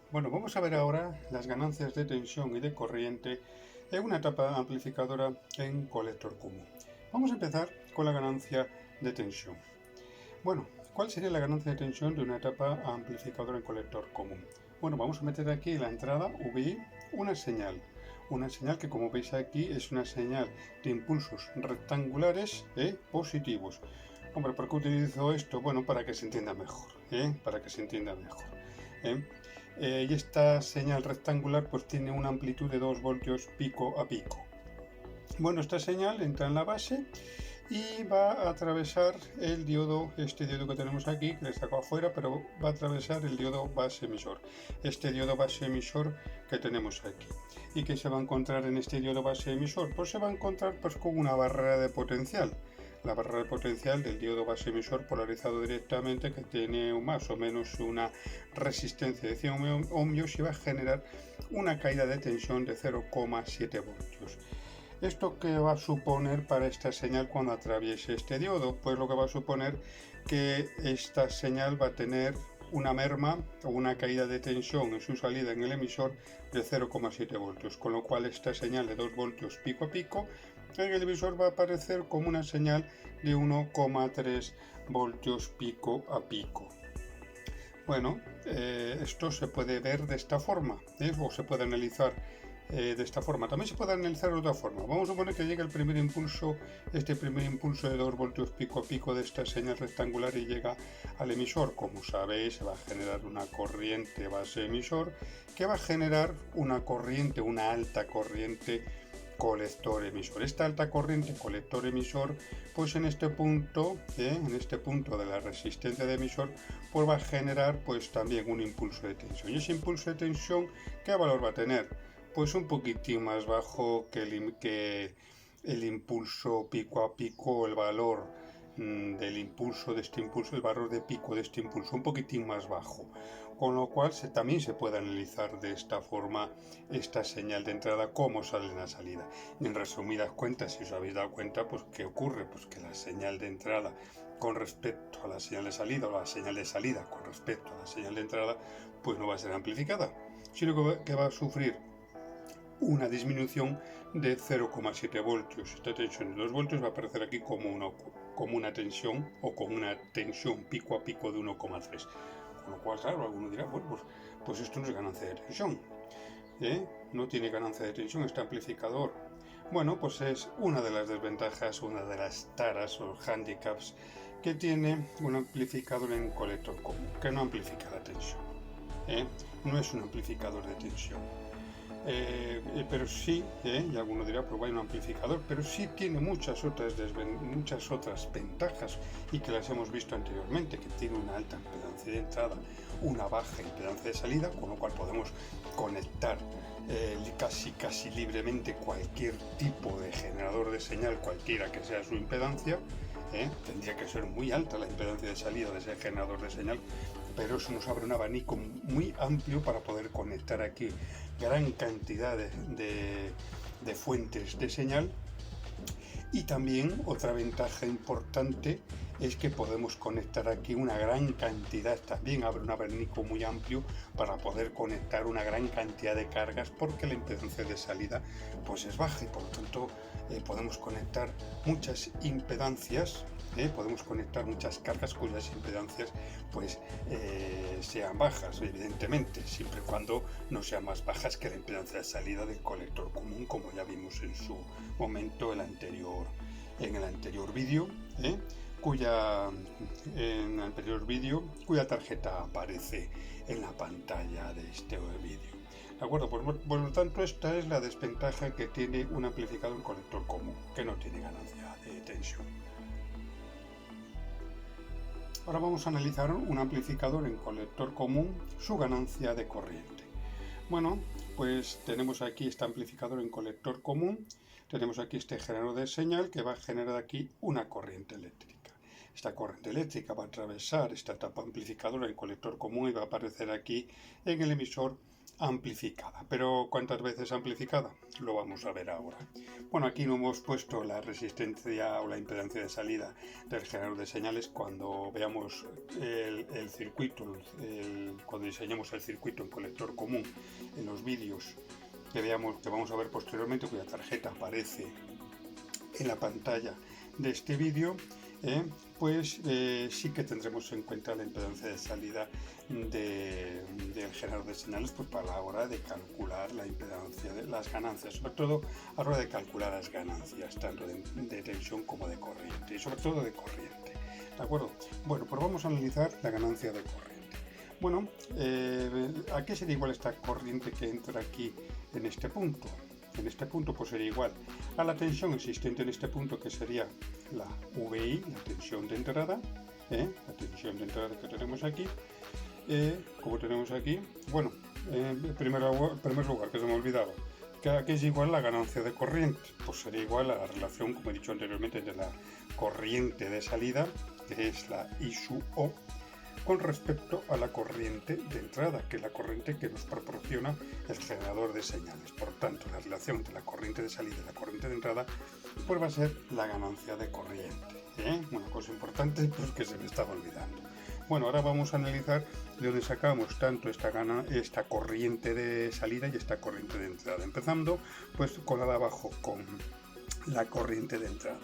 Bueno, vamos a ver ahora las ganancias de tensión y de corriente en una etapa amplificadora en colector común. Vamos a empezar con la ganancia de tensión. Bueno, ¿cuál sería la ganancia de tensión de una etapa amplificadora en colector común? Bueno, vamos a meter aquí en la entrada VI una señal. Una señal que, como veis aquí, es una señal de impulsos rectangulares positivos. Hombre, ¿por qué utilizo esto? Bueno, para que se entienda mejor, para que se entienda mejor. ¿eh? Y esta señal rectangular pues tiene una amplitud de 2 voltios pico a pico. Bueno, esta señal entra en la base y va a atravesar el diodo, este diodo que tenemos aquí, que le saco afuera, pero va a atravesar el diodo base emisor. Este diodo base emisor que tenemos aquí. ¿Y qué se va a encontrar en este diodo base emisor? Pues se va a encontrar pues con una barrera de potencial. La barrera de potencial del diodo base emisor polarizado directamente, que tiene más o menos una resistencia de 100 ohmios y va a generar una caída de tensión de 0,7 voltios. ¿Esto qué va a suponer para esta señal cuando atraviese este diodo? Pues lo que va a suponer que esta señal va a tener una merma o una caída de tensión en su salida en el emisor de 0,7 voltios, con lo cual esta señal de 2 voltios pico a pico en el emisor va a aparecer como una señal de 1,3 voltios pico a pico. Bueno, esto se puede ver de esta forma, o se puede analizar de esta forma. También se puede analizar de otra forma. Vamos a suponer que llega el primer impulso, este primer impulso de 2 voltios pico a pico de esta señal rectangular y llega al emisor. Como sabéis, se va a generar una corriente base emisor que va a generar una corriente, una alta corriente colector emisor. Esta alta corriente colector emisor, pues en este punto de la resistencia de emisor, pues va a generar pues también un impulso de tensión. Y ese impulso de tensión, ¿qué valor va a tener? Pues un poquitín más bajo que el impulso pico a pico, el valor del impulso de este impulso, el valor de pico de este impulso, un poquitín más bajo. Con lo cual también se puede analizar de esta forma esta señal de entrada, cómo sale en la salida. En resumidas cuentas, si os habéis dado cuenta, pues ¿qué ocurre? Pues que la señal de entrada con respecto a la señal de salida, o la señal de salida con respecto a la señal de entrada, pues no va a ser amplificada, sino que va a sufrir una disminución de 0,7 voltios. Esta tensión de 2 voltios va a aparecer aquí como una tensión o como una tensión pico a pico de 1,3. Con lo cual, claro, alguno dirá, bueno, pues esto no es ganancia de tensión. No tiene ganancia de tensión este amplificador. Bueno, pues es una de las desventajas, una de las taras o handicaps que tiene un amplificador en colector común, que no amplifica la tensión. No es un amplificador de tensión. Pero sí, y alguno dirá, pues vaya un amplificador, pero sí tiene muchas otras ventajas y que las hemos visto anteriormente, que tiene una alta impedancia de entrada, una baja impedancia de salida, con lo cual podemos conectar casi libremente cualquier tipo de generador de señal, cualquiera que sea su impedancia. Tendría que ser muy alta la impedancia de salida de ese generador de señal, pero eso nos abre un abanico muy amplio para poder conectar aquí gran cantidad de fuentes de señal. Y también otra ventaja importante es que podemos conectar aquí una gran cantidad, también abre un abanico muy amplio para poder conectar una gran cantidad de cargas, porque la impedancia de salida pues es baja y por lo tanto podemos conectar muchas impedancias, podemos conectar muchas cargas cuyas impedancias pues sean bajas, evidentemente, siempre y cuando no sean más bajas que la impedancia de salida del colector común, como ya vimos en su momento en el anterior vídeo, cuya tarjeta aparece en la pantalla de este vídeo. ¿De acuerdo? Pues, por lo tanto, esta es la desventaja que tiene un amplificador en colector común, que no tiene ganancia de tensión. Ahora vamos a analizar un amplificador en colector común, su ganancia de corriente. Bueno, pues tenemos aquí este amplificador en colector común, tenemos aquí este generador de señal que va a generar aquí una corriente eléctrica. Esta corriente eléctrica va a atravesar esta etapa amplificadora en colector común y va a aparecer aquí en el emisor amplificada. Pero ¿cuántas veces amplificada? Lo vamos a ver ahora. Bueno, aquí no hemos puesto la resistencia o la impedancia de salida del generador de señales cuando veamos el circuito, cuando diseñemos el circuito en colector común en los vídeos que vamos a ver posteriormente, cuya tarjeta aparece en la pantalla de este vídeo. Pues sí que tendremos en cuenta la impedancia de salida del generador de señales, pues para la hora de calcular la impedancia de las ganancias, sobre todo a la hora de calcular las ganancias tanto de tensión como de corriente, y sobre todo de corriente, ¿de acuerdo? Bueno, pues vamos a analizar la ganancia de corriente. Bueno, ¿a qué sería igual esta corriente que entra aquí en este punto? En este punto pues sería igual a la tensión existente en este punto, que sería la VI, la tensión de entrada, la tensión de entrada que tenemos aquí, como tenemos aquí. Bueno, en primer lugar, que se me ha olvidado, que es igual a la ganancia de corriente, pues sería igual a la relación, como he dicho anteriormente, de la corriente de salida, que es la I sub O, con respecto a la corriente de entrada, que es la corriente que nos proporciona el generador de señales. Por tanto, la relación entre la corriente de salida y la corriente de entrada pues va a ser la ganancia de corriente. Una cosa importante, pues, que se me estaba olvidando. Bueno, ahora vamos a analizar de dónde sacamos tanto esta corriente de salida y esta corriente de entrada. Empezando pues con la de abajo, con la corriente de entrada.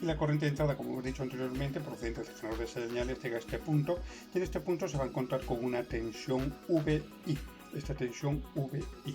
Y la corriente de entrada, como hemos dicho anteriormente, procedente del generador de señales, llega a este punto, y en este punto se va a encontrar con una tensión VI, esta tensión VI.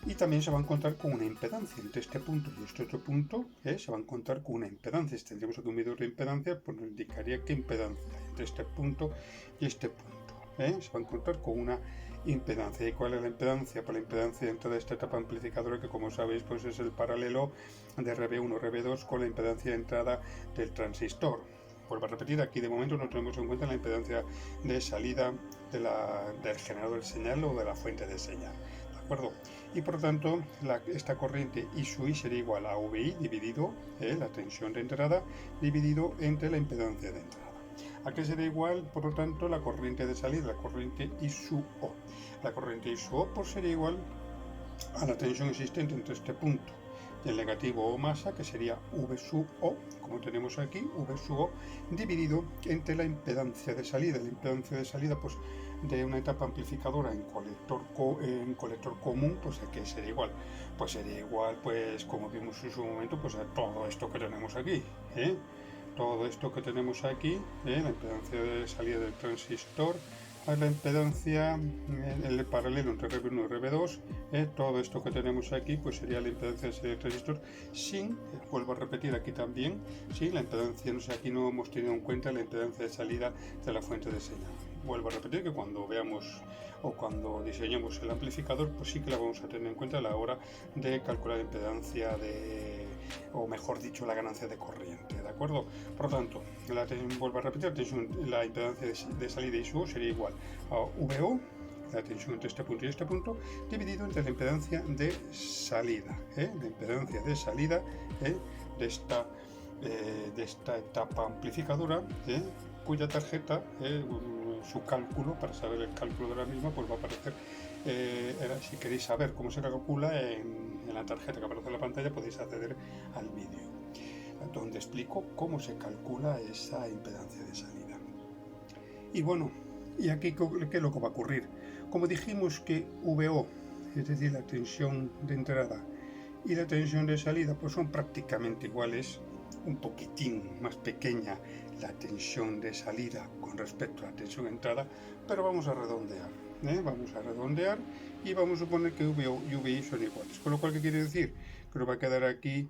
Y también se va a encontrar con una impedancia entre este punto y este otro punto, se va a encontrar con una impedancia. Si tendríamos aquí un medidor de impedancia, pues nos indicaría qué impedancia hay entre este punto y este punto. Se va a encontrar con una impedancia. ¿Y cuál es la impedancia? Pues la impedancia dentro de esta etapa amplificadora, que como sabéis pues es el paralelo de RB1, RB2 con la impedancia de entrada del transistor. Vuelvo a repetir, aquí de momento no tenemos en cuenta la impedancia de salida del generador de señal o de la fuente de señal, ¿de acuerdo? Y por lo tanto esta corriente I sub I sería igual a VI dividido la tensión de entrada dividido entre la impedancia de entrada. ¿A qué será igual, por lo tanto, la corriente de salida? La corriente I sub O. La corriente I sub O pues sería igual a la tensión existente entre este punto y el negativo o masa, que sería V sub O, como tenemos aquí, V sub O, dividido entre la impedancia de salida. La impedancia de salida pues de una etapa amplificadora en colector común, pues ¿a qué sería igual? Pues sería igual, pues como vimos en su momento, pues a todo esto que tenemos aquí, todo esto que tenemos aquí, la impedancia de salida del transistor, la impedancia en el paralelo entre RB1 y RB2, todo esto que tenemos aquí pues sería la impedancia de salida del transistor sin, vuelvo a repetir aquí también, sin la impedancia, no sé, aquí no hemos tenido en cuenta la impedancia de salida de la fuente de señal. Vuelvo a repetir que cuando veamos o cuando diseñemos el amplificador, pues sí que la vamos a tener en cuenta a la hora de calcular la impedancia o mejor dicho, la ganancia de corriente, ¿de acuerdo? Por lo tanto, vuelvo a repetir, la impedancia de salida I sub O sería igual a VO, la tensión entre este punto y este punto, dividido entre la impedancia de salida, la impedancia de salida de esta etapa amplificadora, cuya tarjeta, su cálculo, para saber el cálculo de la misma, pues va a aparecer, si queréis saber cómo se calcula en la tarjeta que aparece en la pantalla, podéis acceder al vídeo, donde explico cómo se calcula esa impedancia de salida. Y bueno, ¿y aquí qué es lo que va a ocurrir? Como dijimos que VO, es decir, la tensión de entrada y la tensión de salida, pues son prácticamente iguales, un poquitín más pequeña la tensión de salida con respecto a la tensión de entrada, pero vamos a redondear, y vamos a suponer que VO y VI son iguales, con lo cual, ¿qué quiere decir? Que nos va a quedar aquí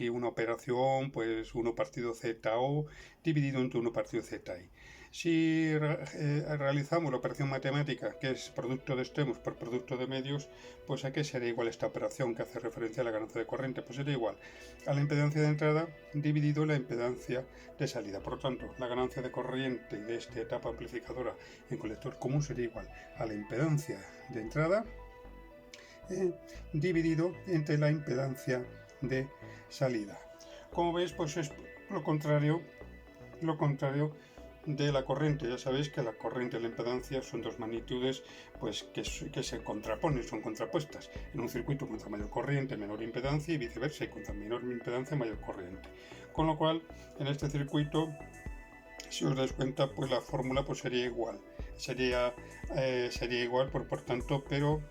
una operación, pues 1 partido ZO dividido entre 1 partido ZI. Si realizamos la operación matemática, que es producto de extremos por producto de medios, pues ¿a qué sería igual esta operación que hace referencia a la ganancia de corriente? Pues sería igual a la impedancia de entrada dividido la impedancia de salida. Por lo tanto, la ganancia de corriente de esta etapa amplificadora en colector común sería igual a la impedancia de entrada dividido entre la impedancia de salida. Como veis, pues es lo contrario de la corriente. Ya sabéis que la corriente y la impedancia son dos magnitudes pues, que se contraponen, son contrapuestas. En un circuito contra mayor corriente, menor impedancia, y viceversa, y contra menor impedancia, mayor corriente. Con lo cual, en este circuito, si os dais cuenta, pues la fórmula pues sería igual. Sería igual, por tanto, pero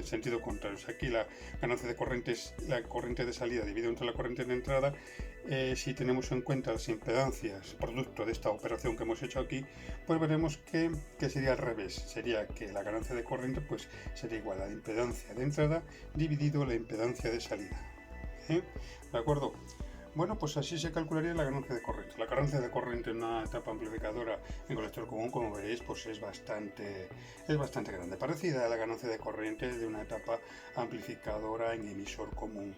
sentido contrario. O sea, aquí la ganancia de corriente es la corriente de salida dividido entre la corriente de entrada. Si tenemos en cuenta las impedancias producto de esta operación que hemos hecho aquí, pues veremos que sería al revés. Sería que la ganancia de corriente pues sería igual a la impedancia de entrada dividido la impedancia de salida. ¿De acuerdo? Bueno, pues así se calcularía la ganancia de corriente. La ganancia de corriente en una etapa amplificadora en colector común, como veréis, pues es bastante grande, parecida a la ganancia de corriente de una etapa amplificadora en emisor común.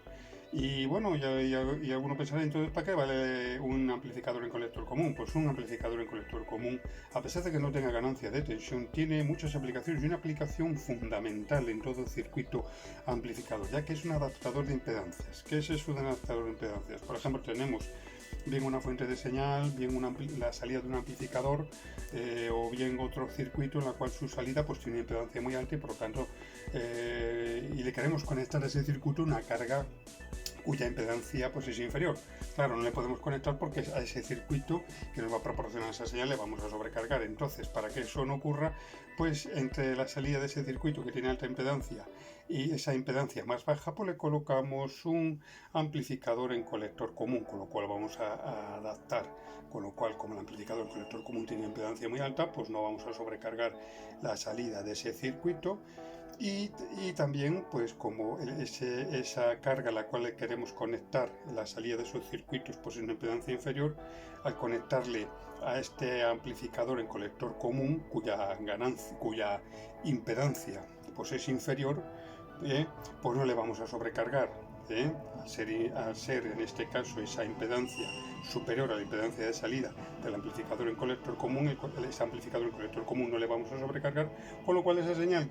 Y bueno, y alguno pensará, entonces, ¿para qué vale un amplificador en colector común? Pues un amplificador en colector común, a pesar de que no tenga ganancia de tensión, tiene muchas aplicaciones y una aplicación fundamental en todo circuito amplificador, ya que es un adaptador de impedancias. ¿Qué es eso de un adaptador de impedancias? Por ejemplo, tenemos bien una fuente de señal, bien la salida de un amplificador o bien otro circuito en la cual su salida pues tiene una impedancia muy alta y por lo tanto y le queremos conectar a ese circuito una carga cuya impedancia pues es inferior. Claro, no le podemos conectar porque a ese circuito que nos va a proporcionar esa señal le vamos a sobrecargar. Entonces, para que eso no ocurra, pues entre la salida de ese circuito que tiene alta impedancia y esa impedancia más baja, pues le colocamos un amplificador en colector común, con lo cual vamos a adaptar. Con lo cual, como el amplificador en colector común tiene impedancia muy alta, pues no vamos a sobrecargar la salida de ese circuito. Y también, pues como esa carga a la cual le queremos conectar la salida de esos circuitos, pues es una impedancia inferior, al conectarle a este amplificador en colector común, cuya impedancia pues es inferior, pues no le vamos a sobrecargar. Al ser en este caso esa impedancia superior a la impedancia de salida del amplificador en colector común, ese amplificador en colector común no le vamos a sobrecargar, con lo cual esa señal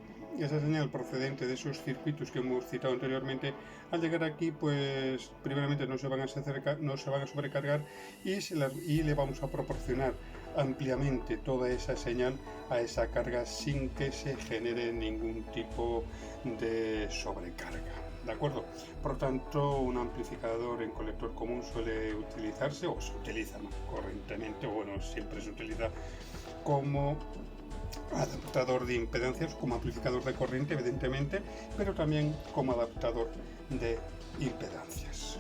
procedente de esos circuitos que hemos citado anteriormente, al llegar aquí, pues primeramente no se van a sobrecargar y le vamos a proporcionar ampliamente toda esa señal a esa carga sin que se genere ningún tipo de sobrecarga. ¿De acuerdo? Por lo tanto, un amplificador en colector común suele utilizarse, o se utiliza más corrientemente, bueno, siempre se utiliza como adaptador de impedancias, como amplificador de corriente, evidentemente, pero también como adaptador de impedancias.